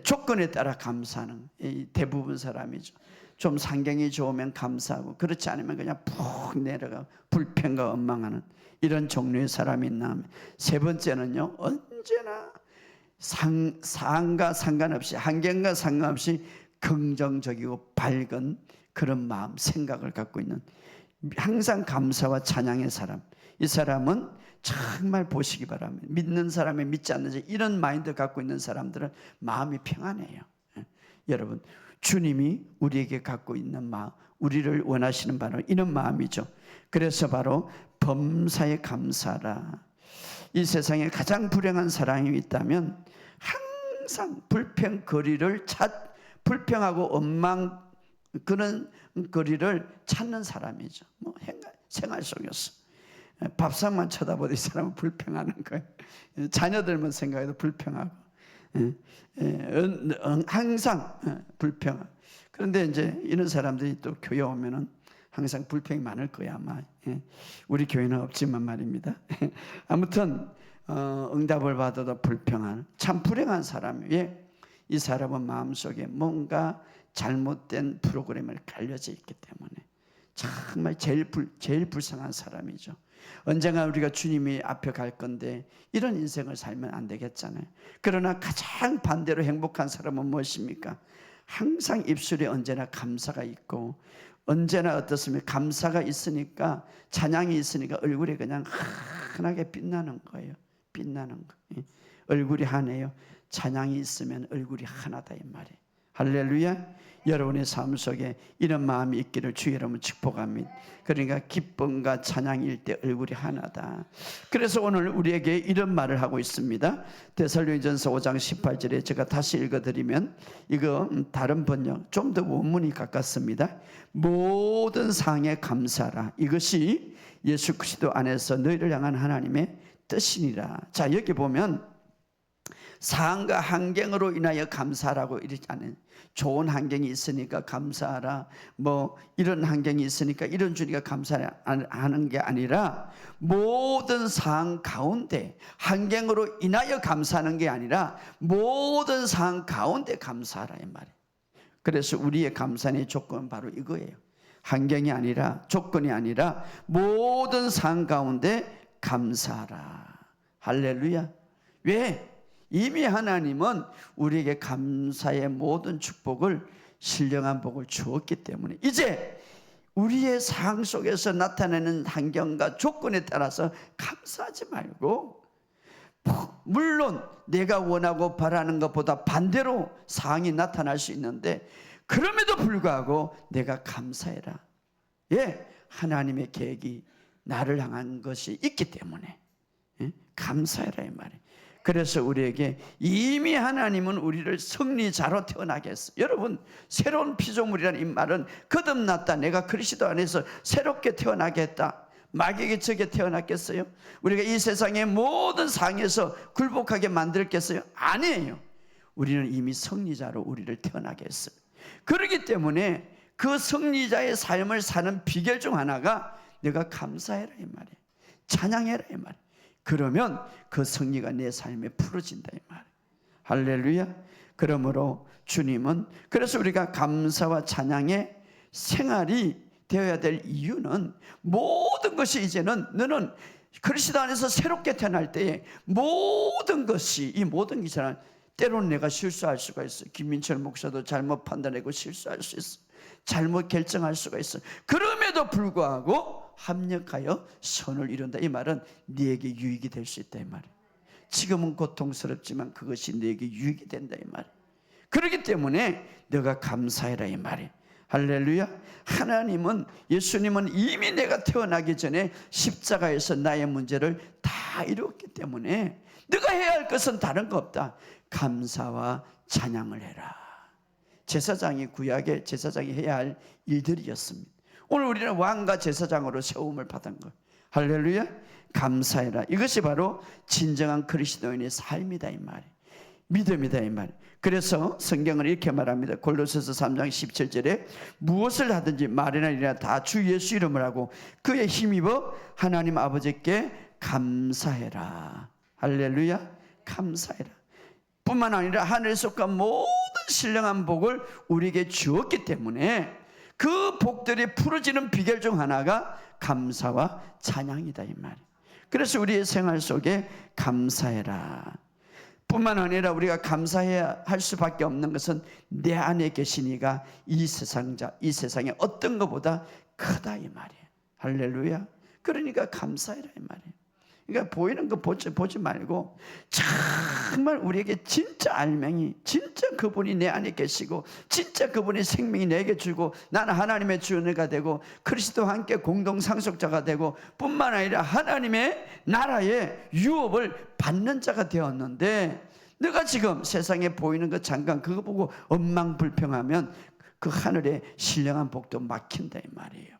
조건에 따라 감사하는 대부분 사람이죠. 좀 상경이 좋으면 감사하고 그렇지 않으면 그냥 푹 내려가 불평과 원망하는 이런 종류의 사람이 있나 하면, 세 번째는요, 언제나 상황과 상관없이, 환경과 상관없이 긍정적이고 밝은 그런 마음, 생각을 갖고 있는, 항상 감사와 찬양의 사람. 이 사람은 정말 보시기 바랍니다. 믿는 사람이 믿지 않는지 이런 마인드 갖고 있는 사람들은 마음이 평안해요. 여러분, 주님이 우리에게 갖고 있는 마음, 우리를 원하시는 바로 이런 마음이죠. 그래서 바로 범사에 감사라. 이 세상에 가장 불행한 사람이 있다면 항상 불평하고 원망 그런 거리를 찾는 사람이죠. 뭐 생활 속에서 밥상만 쳐다보도 이 사람은 불평하는 거예요. 자녀들만 생각해도 불평하고, 항상 불평하고. 그런데 이제 이런 사람들이 또 교회 오면은 항상 불평이 많을 거야 아마. 우리 교회는 없지만 말입니다. 아무튼 응답을 받아도 불평하는 참 불행한 사람이에요. 이 사람은 마음속에 뭔가 잘못된 프로그램을 갈려져 있기 때문에 정말 제일 불쌍한 사람이죠. 언젠가 우리가 주님이 앞에 갈 건데 이런 인생을 살면 안 되겠잖아요. 그러나 가장 반대로 행복한 사람은 무엇입니까? 항상 입술에 언제나 감사가 있고, 언제나 어떻습니까? 감사가 있으니까, 찬양이 있으니까 얼굴이 그냥 환하게 빛나는 거예요. 빛나는 거. 얼굴이 환해요. 찬양이 있으면 얼굴이 하나다 이 말이에요. 할렐루야. 여러분의 삶 속에 이런 마음이 있기를 주 여러분 축복합니다. 그러니까 기쁨과 찬양일 때 얼굴이 하나다. 그래서 오늘 우리에게 이런 말을 하고 있습니다. 데살로니전서 5장 18절에 제가 다시 읽어드리면, 이거 다른 번역 좀 더 원문이 가깝습니다. 모든 상에 감사하라. 이것이 예수 그리스도 안에서 너희를 향한 하나님의 뜻이니라. 자, 여기 보면 상황과 환경으로 인하여 감사하라고 이러지 않아요. 좋은 환경이 있으니까 감사하라, 뭐 이런 환경이 있으니까 이런 주니까 감사하는 게 아니라, 모든 상황 가운데, 환경으로 인하여 감사하는 게 아니라 모든 상황 가운데 감사하라 이 말이에요. 그래서 우리의 감사의 조건은 바로 이거예요. 환경이 아니라, 조건이 아니라 모든 상황 가운데 감사하라. 할렐루야. 왜? 이미 하나님은 우리에게 감사의 모든 축복을, 신령한 복을 주었기 때문에 이제 우리의 상황 속에서 나타나는 환경과 조건에 따라서 감사하지 말고, 물론 내가 원하고 바라는 것보다 반대로 상황이 나타날 수 있는데 그럼에도 불구하고 내가 감사해라. 예, 하나님의 계획이 나를 향한 것이 있기 때문에 감사해라 이 말이에요. 그래서 우리에게 이미 하나님은 우리를 승리자로 태어나게 했어요. 여러분, 새로운 피조물이라는 이 말은 거듭났다, 내가 그리스도 안에서 새롭게 태어나게 했다, 마귀에게 적에 태어났겠어요? 우리가 이 세상의 모든 상에서 굴복하게 만들었겠어요? 아니에요. 우리는 이미 승리자로 우리를 태어나게 했어요. 그렇기 때문에 그 승리자의 삶을 사는 비결 중 하나가 내가 감사해라 이 말이에요. 찬양해라 이 말이에요. 그러면 그 승리가 내 삶에 풀어진다 이 말이에요. 할렐루야. 그러므로 주님은, 그래서 우리가 감사와 찬양의 생활이 되어야 될 이유는, 모든 것이 이제는 너는 그리스도 안에서 새롭게 태어날 때에 모든 것이, 이 모든 것이 때로는 내가 실수할 수가 있어. 김민철 목사도 잘못 판단하고 실수할 수 있어. 잘못 결정할 수가 있어. 그럼에도 불구하고 합력하여 선을 이룬다. 이 말은 네게 유익이 될 수 있다 이 말이에요. 지금은 고통스럽지만 그것이 네게 유익이 된다 이 말이에요. 그렇기 때문에 너가 감사해라 이 말이에요. 할렐루야. 하나님은, 예수님은 이미 내가 태어나기 전에 십자가에서 나의 문제를 다 이뤘기 때문에 네가 해야 할 것은 다른 거 없다. 감사와 찬양을 해라. 제사장이, 구약의 제사장이 해야 할 일들이었습니다. 오늘 우리는 왕과 제사장으로 세움을 받은 것. 할렐루야. 감사해라. 이것이 바로 진정한 그리스도인의 삶이다 이 말이에요. 믿음이다 이 말이에요. 그래서 성경은 이렇게 말합니다. 골로새서 3장 17절에 무엇을 하든지 말이나 일이나 다 주 예수 이름을 하고 그의 힘입어 하나님 아버지께 감사해라. 할렐루야. 감사해라. 뿐만 아니라 하늘에 속한 모든 신령한 복을 우리에게 주었기 때문에 그 복들이 풀어지는 비결 중 하나가 감사와 찬양이다 이 말이에요. 그래서 우리의 생활 속에 감사해라. 뿐만 아니라 우리가 감사해야 할 수밖에 없는 것은 내 안에 계신 이가 이 세상에 어떤 것보다 크다 이 말이에요. 할렐루야. 그러니까 감사해라 이 말이에요. 그러니까 보이는 거 보지 말고 정말 우리에게 진짜 알맹이, 진짜 그분이 내 안에 계시고 진짜 그분의 생명이 내게 주고 나는 하나님의 주인가 되고 그리스도와 함께 공동 상속자가 되고 뿐만 아니라 하나님의 나라의 유업을 받는 자가 되었는데, 내가 지금 세상에 보이는 것 잠깐 그거 보고 엉망불평하면 그 하늘의 신령한 복도 막힌다 이 말이에요.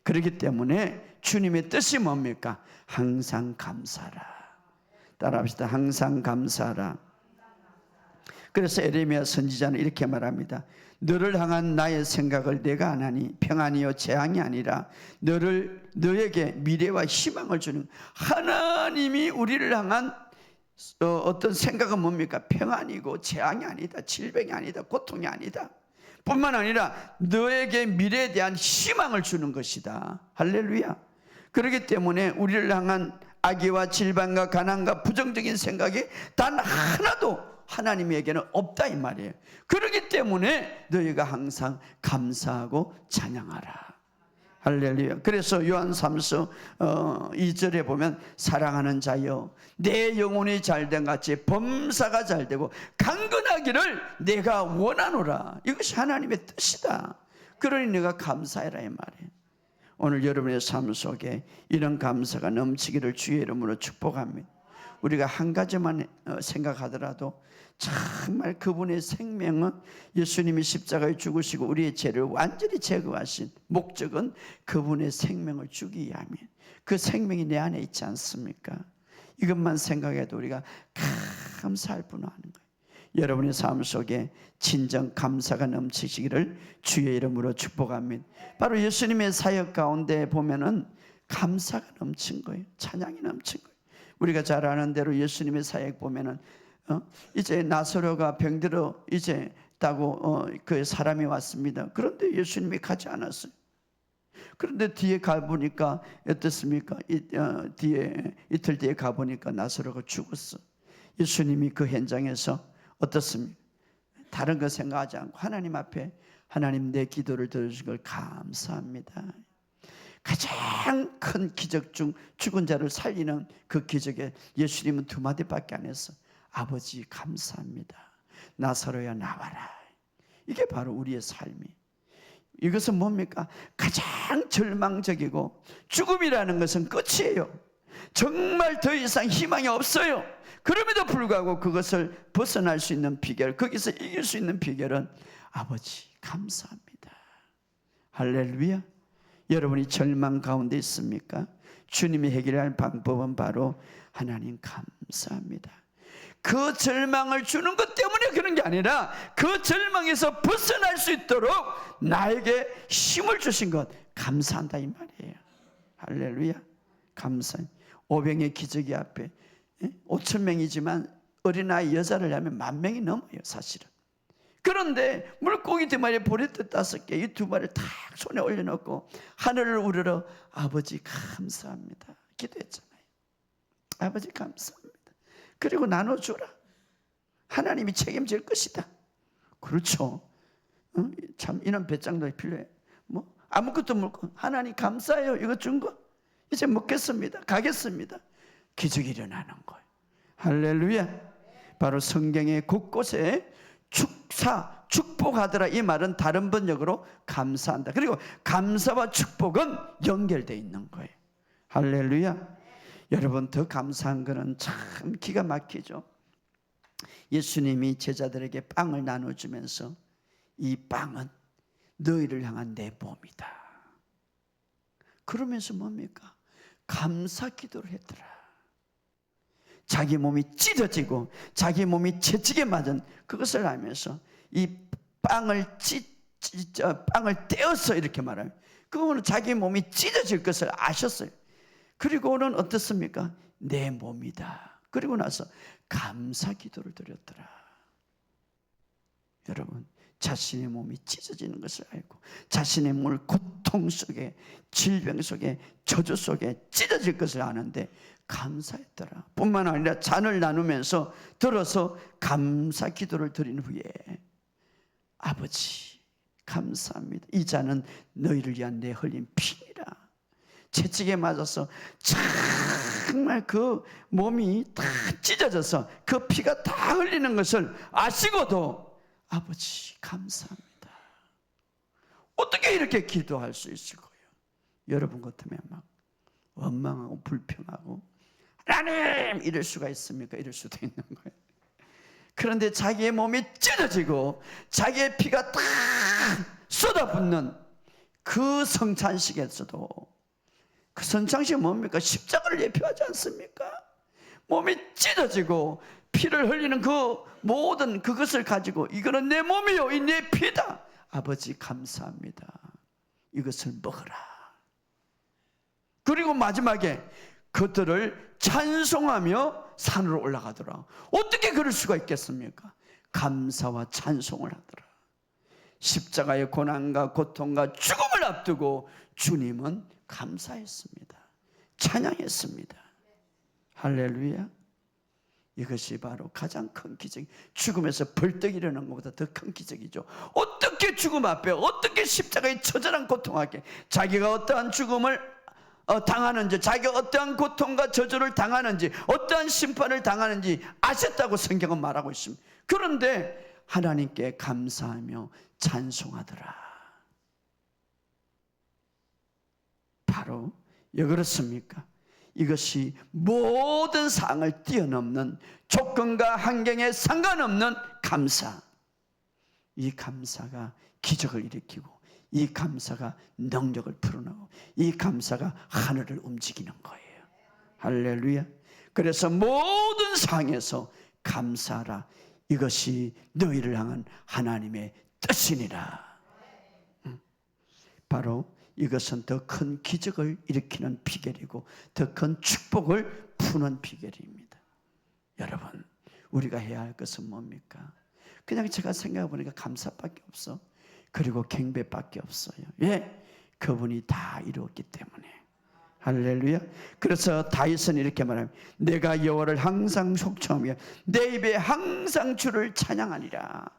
그렇기 때문에 주님의 뜻이 뭡니까? 항상 감사라. 따라합시다. 항상 감사라. 그래서 에레미야 선지자는 이렇게 말합니다. 너를 향한 나의 생각을 내가 안 하니 평안이요 재앙이 아니라 너에게 미래와 희망을 주는, 하나님이 우리를 향한 어떤 생각은 뭡니까? 평안이고 재앙이 아니다, 질병이 아니다, 고통이 아니다. 뿐만 아니라 너에게 미래에 대한 희망을 주는 것이다. 할렐루야. 그렇기 때문에 우리를 향한 악의와 질병과 가난과 부정적인 생각이 단 하나도 하나님에게는 없다 이 말이에요. 그렇기 때문에 너희가 항상 감사하고 찬양하라. 할렐루야. 그래서 요한 3서 2절에 보면 사랑하는 자여 내 영혼이 잘된 같이 범사가 잘되고 강건하기를 내가 원하노라. 이것이 하나님의 뜻이다. 그러니 내가 감사해라 이 말이에요. 오늘 여러분의 삶 속에 이런 감사가 넘치기를 주의 이름으로 축복합니다. 우리가 한 가지만 생각하더라도 정말 그분의 생명은 예수님이 십자가에 죽으시고 우리의 죄를 완전히 제거하신 목적은 그분의 생명을 주기 위함이에요. 그 생명이 내 안에 있지 않습니까? 이것만 생각해도 우리가 감사할 뿐하는 거예요. 여러분의 삶 속에 진정 감사가 넘치시기를 주의 이름으로 축복합니다. 바로 예수님의 사역 가운데 보면은 감사가 넘친 거예요. 찬양이 넘친 거예요. 우리가 잘 아는 대로 예수님의 사역 보면은 이제 나사로가 병들어 이제 있다고 그 사람이 왔습니다. 그런데 예수님이 가지 않았어요. 그런데 뒤에 가보니까 어떻습니까? 이틀 뒤에 가보니까 나사로가 죽었어. 예수님이 그 현장에서 어떻습니까? 다른 거 생각하지 않고 하나님 앞에 하나님 내 기도를 들어주신 걸 감사합니다. 가장 큰 기적 중 죽은 자를 살리는 그 기적에 예수님은 두 마디밖에 안 했어. 아버지 감사합니다. 나사로야 나와라. 이게 바로 우리의 삶이. 이것은 뭡니까? 가장 절망적이고 죽음이라는 것은 끝이에요. 정말 더 이상 희망이 없어요. 그럼에도 불구하고 그것을 벗어날 수 있는 비결, 거기서 이길 수 있는 비결은 아버지 감사합니다. 할렐루야. 여러분이 절망 가운데 있습니까? 주님이 해결할 방법은 바로 하나님 감사합니다. 그 절망을 주는 것 때문에 그런 게 아니라 그 절망에서 벗어날 수 있도록 나에게 힘을 주신 것 감사한다 이 말이에요. 할렐루야. 감사해. 오병의 기적이 앞에 5,000명이지만 어린아이 여자를 하면 10,000명이 넘어요 사실은. 그런데 물고기 2마리 보리떡 5개 이 2마리를 탁 손에 올려놓고 하늘을 우러러 아버지 감사합니다 기도했잖아요. 아버지 감사합니다. 그리고 나눠주라. 하나님이 책임질 것이다. 그렇죠. 참 이런 배짱도 필요해. 뭐 아무것도 먹고 하나님 감사해요. 이거 준 거 이제 먹겠습니다. 가겠습니다. 기적이 일어나는 거예요. 할렐루야. 바로 성경의 곳곳에 축사, 축복하더라 이 말은 다른 번역으로 감사한다. 그리고 감사와 축복은 연결되어 있는 거예요. 할렐루야. 여러분 더 감사한 것은 참 기가 막히죠. 예수님이 제자들에게 빵을 나눠주면서 이 빵은 너희를 향한 내 몸이다. 그러면서 뭡니까? 감사 기도를 했더라. 자기 몸이 찢어지고 자기 몸이 채찍에 맞은 그것을 알면서 이 빵을 빵을 떼어서 이렇게 말하면 그거는 자기 몸이 찢어질 것을 아셨어요. 그리고는 어떻습니까? 내 몸이다. 그리고 나서 감사 기도를 드렸더라. 여러분, 자신의 몸이 찢어지는 것을 알고 자신의 몸을 고통 속에, 질병 속에, 저주 속에 찢어질 것을 아는데 감사했더라. 뿐만 아니라 잔을 나누면서 들어서 감사 기도를 드린 후에 아버지 감사합니다. 이 잔은 너희를 위한 내 흘린 피니라. 채찍에 맞아서 정말 그 몸이 다 찢어져서 그 피가 다 흘리는 것을 아시고도 아버지 감사합니다. 어떻게 이렇게 기도할 수 있을 거예요? 여러분 같으면 막 원망하고 불평하고 하나님 이럴 수가 있습니까? 이럴 수도 있는 거예요. 그런데 자기의 몸이 찢어지고 자기의 피가 다 쏟아붓는 그 성찬식에서도, 그 성찬식이 뭡니까? 십자가를 예표하지 않습니까? 몸이 찢어지고 피를 흘리는 그 모든 그것을 가지고 이거는 내 몸이요 이 내 피다. 아버지 감사합니다. 이것을 먹어라. 그리고 마지막에 그들을 찬송하며 산으로 올라가더라. 어떻게 그럴 수가 있겠습니까? 감사와 찬송을 하더라. 십자가의 고난과 고통과 죽음을 앞두고 주님은 감사했습니다. 찬양했습니다. 할렐루야. 이것이 바로 가장 큰 기적, 죽음에서 벌떡 일어나는 것보다 더 큰 기적이죠. 어떻게 죽음 앞에, 어떻게 십자가의 처절한 고통하게 자기가 어떠한 죽음을 당하는지, 자기가 어떠한 고통과 저주를 당하는지, 어떠한 심판을 당하는지 아셨다고 성경은 말하고 있습니다. 그런데 하나님께 감사하며 찬송하더라. 바로 왜 그렇습니까? 이것이 모든 상을 뛰어넘는, 조건과 환경에 상관없는 감사. 이 감사가 기적을 일으키고, 이 감사가 능력을 풀어내고, 이 감사가 하늘을 움직이는 거예요. 할렐루야. 그래서 모든 상에서 감사하라. 이것이 너희를 향한 하나님의 뜻이니라. 바로 이것은 더 큰 기적을 일으키는 비결이고 더 큰 축복을 푸는 비결입니다. 여러분, 우리가 해야 할 것은 뭡니까? 그냥 제가 생각해 보니까 감사밖에 없어. 그리고 경배밖에 없어요. 왜? 그분이 다 이루었기 때문에. 할렐루야. 그래서 다윗은 이렇게 말합니다. 내가 여호와를 항상 속청하며 내 입에 항상 주를 찬양하리라.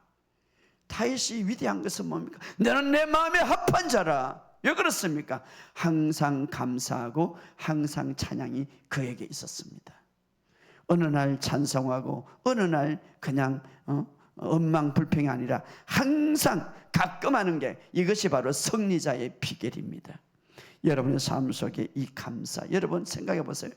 다윗이 위대한 것은 뭡니까? 너는 내 마음에 합한 자라. 왜 그렇습니까? 항상 감사하고 항상 찬양이 그에게 있었습니다. 어느 날 찬송하고 어느 날 그냥 원망불평이 아니라 항상 가끔 하는 게, 이것이 바로 승리자의 비결입니다. 여러분의 삶 속에 이 감사, 여러분 생각해 보세요.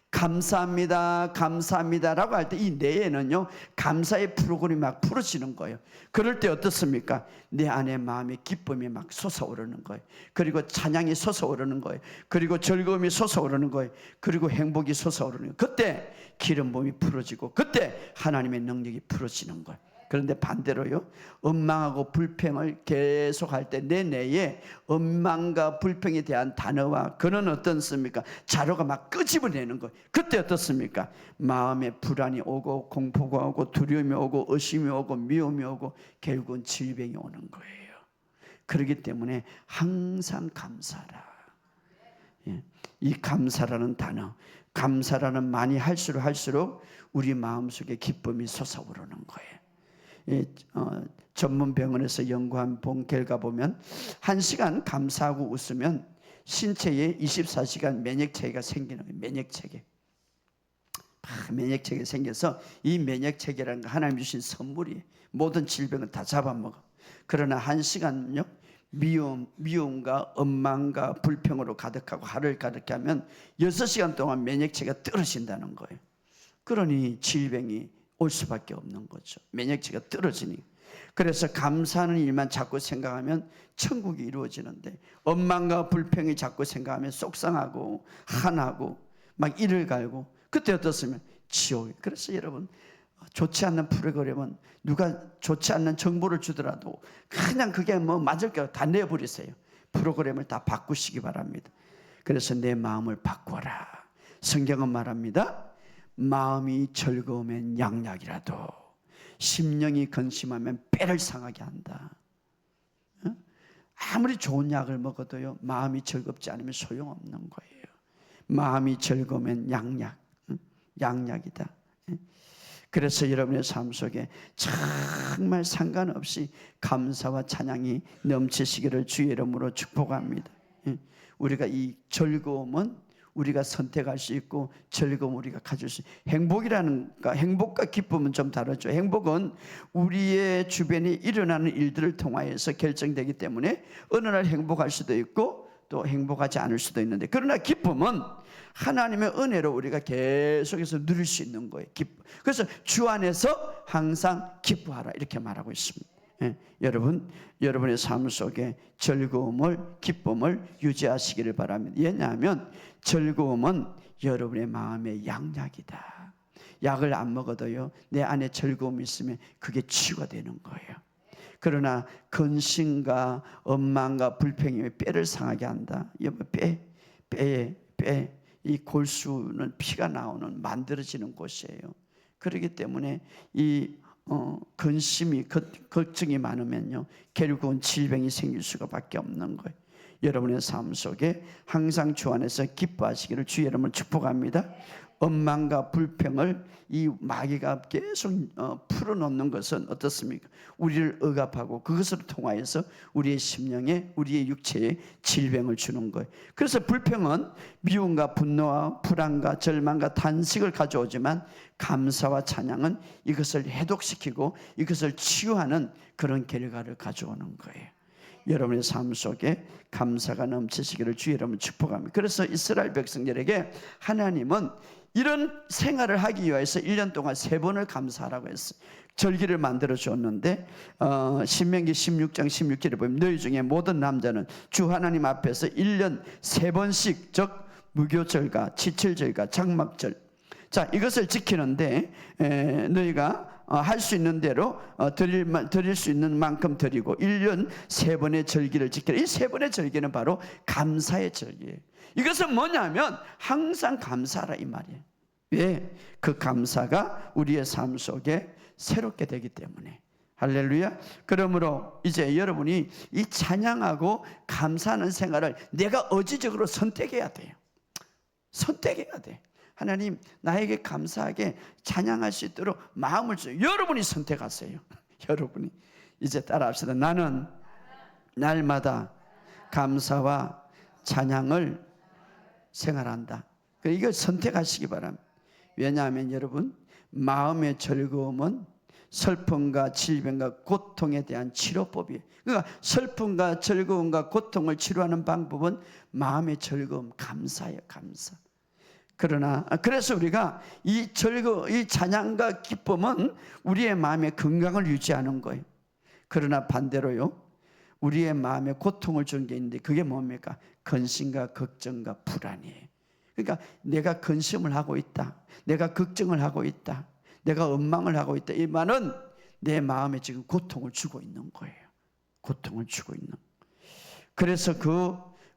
감사합니다, 감사합니다라고 할 때 이 뇌에는요 감사의 프로그램이 막 풀어지는 거예요. 그럴 때 어떻습니까? 내 안에 마음의 기쁨이 막 솟아오르는 거예요. 그리고 찬양이 솟아오르는 거예요. 그리고 즐거움이 솟아오르는 거예요. 그리고 행복이 솟아오르는 거예요. 그때 기름 부음이 풀어지고 그때 하나님의 능력이 풀어지는 거예요. 그런데 반대로요, 원망하고 불평을 계속할 때 내 뇌에 원망과 불평에 대한 단어와 그런 어떻습니까? 자료가 막 끄집어내는 거예요. 그때 어떻습니까? 마음에 불안이 오고 공포가 오고 두려움이 오고 의심이 오고 미움이 오고 결국은 질병이 오는 거예요. 그렇기 때문에 항상 감사하라. 이 감사라는 단어, 감사라는 많이 할수록 우리 마음속에 기쁨이 솟아오르는 거예요. 전문 병원에서 연구한 본 결과 보면 1시간 감사하고 웃으면 신체에 24시간 면역체계가 생기는 거예요. 면역체계 생겨서 이 면역체계라는 거 하나님 주신 선물이 모든 질병을 다 잡아먹어. 그러나 1시간은요 미움과 원망과 불평으로 가득하고 하루를 가득해 하면 6시간 동안 면역체계가 떨어진다는 거예요. 그러니 질병이 올 수밖에 없는 거죠. 면역체계가 떨어지니. 그래서 감사하는 일만 자꾸 생각하면 천국이 이루어지는데, 원망과 불평이 자꾸 생각하면 속상하고 한하고 막 이를 갈고, 그때 어떻습니까? 지옥이. 그래서 여러분, 좋지 않는 프로그램은 누가 좋지 않는 정보를 주더라도 그냥 그게 뭐 맞을 거 다 내버리세요. 프로그램을 다 바꾸시기 바랍니다. 그래서 내 마음을 바꿔라. 성경은 말합니다. 마음이 즐거우면 양약이라도 심령이 근심하면 뼈를 상하게 한다. 아무리 좋은 약을 먹어도요, 마음이 즐겁지 않으면 소용없는 거예요. 마음이 즐거우면 양약이다. 그래서 여러분의 삶 속에 정말 상관없이 감사와 찬양이 넘치시기를 주의 이름으로 축복합니다. 우리가 이 즐거움은 우리가 선택할 수 있고, 즐거움 우리가 가질 수 있고, 행복과 기쁨은 좀 다르죠. 행복은 우리의 주변에 일어나는 일들을 통하여서 결정되기 때문에 어느 날 행복할 수도 있고 또 행복하지 않을 수도 있는데, 그러나 기쁨은 하나님의 은혜로 우리가 계속해서 누릴 수 있는 거예요. 그래서 주 안에서 항상 기뻐하라, 이렇게 말하고 있습니다. 여러분, 여러분의 삶 속에 즐거움을, 기쁨을 유지하시기를 바랍니다. 왜냐하면 즐거움은 여러분의 마음의 양약이다. 약을 안 먹어도요, 내 안에 즐거움이 있으면 그게 치유가 되는 거예요. 그러나 근심과 원망과 불평이 뼈를 상하게 한다. 뼈에 이 골수는 피가 나오는, 만들어지는 곳이에요. 그렇기 때문에 이 근심이, 걱정이 많으면요, 결국은 질병이 생길 수밖에 없는 거예요. 여러분의 삶 속에 항상 주 안에서 기뻐하시기를 주의 이름으로 축복합니다. 원망과 불평을 이 마귀가 계속 풀어놓는 것은 어떻습니까? 우리를 억압하고 그것을 통하여서 우리의 심령에, 우리의 육체에 질병을 주는 거예요. 그래서 불평은 미움과 분노와 불안과 절망과 단식을 가져오지만, 감사와 찬양은 이것을 해독시키고 이것을 치유하는 그런 결과를 가져오는 거예요. 여러분의 삶 속에 감사가 넘치시기를 주의 이름으로 축복합니다. 그래서 이스라엘 백성들에게 하나님은 이런 생활을 하기 위해서 1년 동안 3번을 감사하라고 했어요. 절기를 만들어 줬는데 신명기 16장 16절에 보면 너희 중에 모든 남자는 주 하나님 앞에서 1년 3번씩, 즉 무교절과 지칠절과 장막절, 자, 이것을 지키는데 너희가 할 수 있는 대로 드릴 수 있는 만큼 드리고 1년 3번의 절기를 지키라. 이 3번의 절기는 바로 감사의 절기예요. 이것은 뭐냐면 항상 감사하라, 이 말이에요. 왜? 그 감사가 우리의 삶 속에 새롭게 되기 때문에. 할렐루야. 그러므로 이제 여러분이 이 찬양하고 감사하는 생활을 내가 의지적으로 선택해야 돼요. 선택해야 돼. 하나님, 나에게 감사하게 찬양할 수 있도록 마음을 줘요. 여러분이 선택하세요. 여러분이 이제 따라합시다. 나는 날마다 감사와 찬양을 생활한다. 이걸 선택하시기 바랍니다. 왜냐하면 여러분, 마음의 즐거움은 슬픔과 질병과 고통에 대한 치료법이에요. 그러니까 슬픔과 즐거움과 고통을 치료하는 방법은 마음의 즐거움, 감사예요. 감사. 그래서 우리가 이 찬양과 기쁨은 우리의 마음의 건강을 유지하는 거예요. 그러나 반대로요, 우리의 마음에 고통을 주는 게 있는데 그게 뭡니까? 근심과 걱정과 불안이에요. 그러니까 내가 근심을 하고 있다, 내가 걱정을 하고 있다, 내가 원망을 하고 있다, 이 말은 내 마음에 지금 고통을 주고 있는 거예요. 고통을 주고 있는. 그래서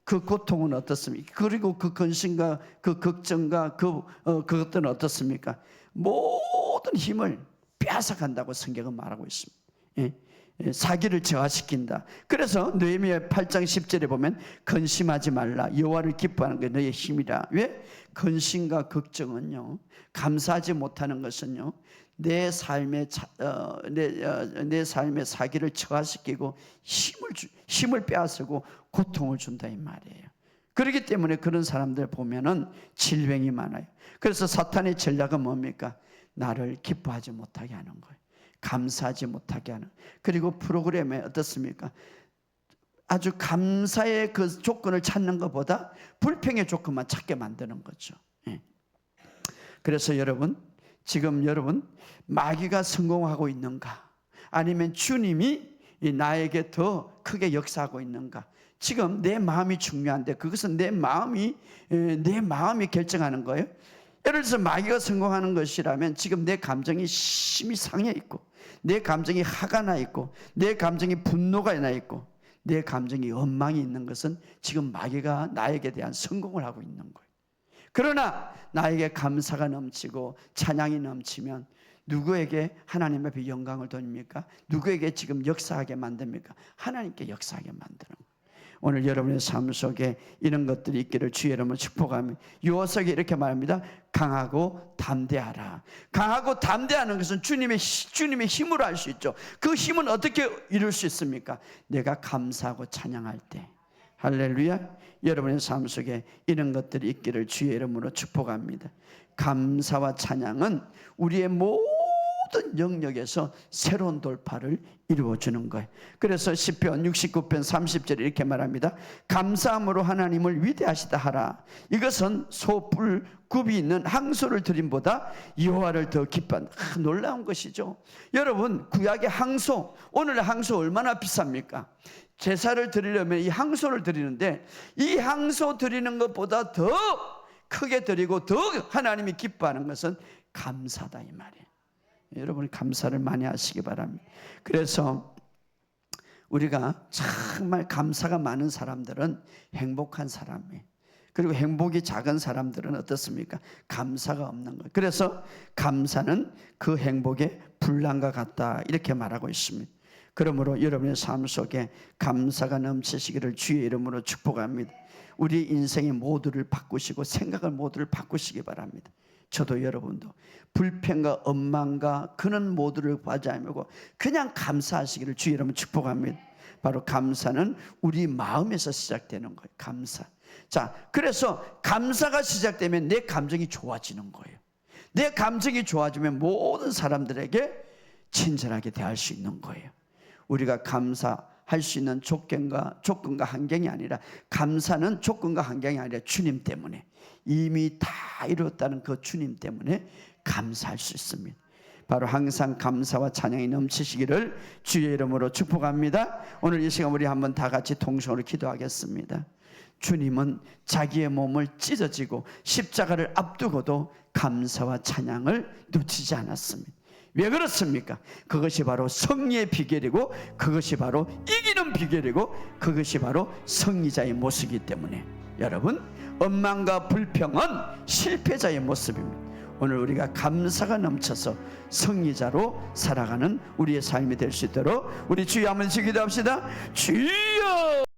그 고통은 어떻습니까? 그리고 그 근심과 그 걱정과 그것들은 어떻습니까? 모든 힘을 빼앗아간다고 성경은 말하고 있습니다. 사기를 저하시킨다. 그래서 느헤미야 8장 10절에 보면 근심하지 말라, 여호와를 기뻐하는 게 너의 힘이라. 왜? 근심과 걱정은요, 감사하지 못하는 것은요, 내 삶의 사기를 저하시키고 힘을 빼앗고 고통을 준다, 이 말이에요. 그렇기 때문에 그런 사람들 보면은 질병이 많아요. 그래서 사탄의 전략은 뭡니까? 나를 기뻐하지 못하게 하는 거예요. 감사하지 못하게 하는. 그리고 프로그램에 어떻습니까? 아주 감사의 그 조건을 찾는 것보다 불평의 조건만 찾게 만드는 거죠. 그래서 여러분, 지금 여러분 마귀가 성공하고 있는가? 아니면 주님이 나에게 더 크게 역사하고 있는가? 지금 내 마음이 중요한데 그것은 내 마음이 결정하는 거예요. 예를 들어서 마귀가 성공하는 것이라면 지금 내 감정이 심히 상해 있고, 내 감정이 화가 나 있고, 내 감정이 분노가 나 있고, 내 감정이 원망이 있는 것은 지금 마귀가 나에게 대한 성공을 하고 있는 거예요. 그러나 나에게 감사가 넘치고 찬양이 넘치면 누구에게 하나님 앞에 영광을 돌립니까? 누구에게 지금 역사하게 만듭니까? 하나님께 역사하게 만드는 거예요. 오늘 여러분의 삶 속에 이런 것들이 있기를 주의 이름으로 축복하며, 요석이 이렇게 말합니다. 강하고 담대하라. 강하고 담대하는 것은 주님의 힘으로 할 수 있죠. 그 힘은 어떻게 이룰 수 있습니까? 내가 감사하고 찬양할 때. 할렐루야. 여러분의 삶 속에 이런 것들이 있기를 주의 이름으로 축복합니다. 감사와 찬양은 우리의 모든 영역에서 새로운 돌파를 이루어주는 거예요. 그래서 시편 69편 30절에 이렇게 말합니다. 감사함으로 하나님을 위대하시다 하라. 이것은 소뿔 굽이 있는 항소를 드림보다 여호와를 더 기뻐한다. 놀라운 것이죠. 여러분, 구약의 항소, 오늘의 항소 얼마나 비쌉니까? 제사를 드리려면 이 항소를 드리는데, 이 항소 드리는 것보다 더 크게 드리고 더 하나님이 기뻐하는 것은 감사다, 이 말이에요. 여러분, 감사를 많이 하시기 바랍니다. 그래서 우리가 정말 감사가 많은 사람들은 행복한 사람이에요. 그리고 행복이 작은 사람들은 어떻습니까? 감사가 없는 거예요. 그래서 감사는 그 행복의 분량과 같다, 이렇게 말하고 있습니다. 그러므로 여러분의 삶 속에 감사가 넘치시기를 주의 이름으로 축복합니다. 우리 인생의 모두를 바꾸시고 생각을 모두를 바꾸시기 바랍니다. 저도 여러분도 불평과 원망과 그런 모두를 하지 말고 그냥 감사하시기를 주의 이름으로 축복합니다. 바로 감사는 우리 마음에서 시작되는 거예요. 감사. 자, 그래서 감사가 시작되면 내 감정이 좋아지는 거예요. 내 감정이 좋아지면 모든 사람들에게 친절하게 대할 수 있는 거예요. 우리가 감사할 수 있는 조건과 환경이 아니라, 감사는 조건과 환경이 아니라 주님 때문에, 이미 다 이루었다는 그 주님 때문에 감사할 수 있습니다. 바로 항상 감사와 찬양이 넘치시기를 주의 이름으로 축복합니다. 오늘 이 시간 우리 한번 다 같이 동성으로 기도하겠습니다. 주님은 자기의 몸을 찢어지고 십자가를 앞두고도 감사와 찬양을 놓치지 않았습니다. 왜 그렇습니까? 그것이 바로 승리의 비결이고, 그것이 바로 이기는 비결이고, 그것이 바로 승리자의 모습이기 때문에, 여러분, 원망과 불평은 실패자의 모습입니다. 오늘 우리가 감사가 넘쳐서 승리자로 살아가는 우리의 삶이 될 수 있도록 우리 주여 한번 기도합시다. 주여!